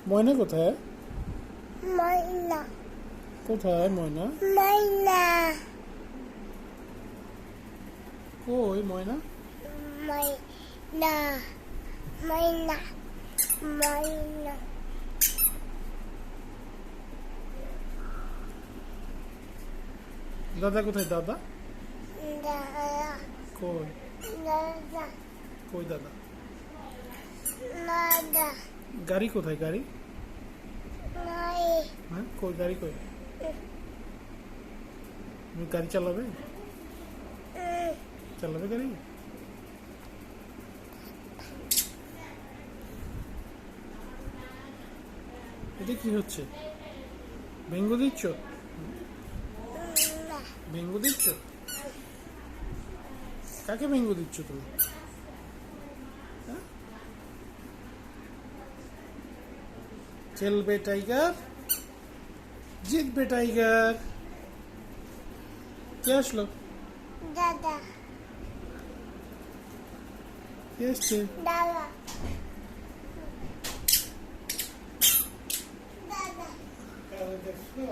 ময়না কোথায়? ময়না কোথায় ময়না? ময়না কই ময়না? ময়না ময়না ময়না দাদা কোথায় দাদা? দাদা কই? দাদা কই দাদা? দাদা গাড়ি কোথায় গাড়ি? নাই হ্যাঁ কই গাড়ি কই? তুমি গাড়ি চালাবে? চালাবে গাড়ি? এটা কি হচ্ছে? ব্যঙ্গ দিচ্ছ? ব্যঙ্গ দিচ্ছ? কাকে ব্যঙ্গ দিচ্ছ তুমি? হ্যাঁ? চলবে টাইগার, জিতবে টাইগার। কে আসলো? দাদা কে এসছে? দাদা দাদা দেখছো?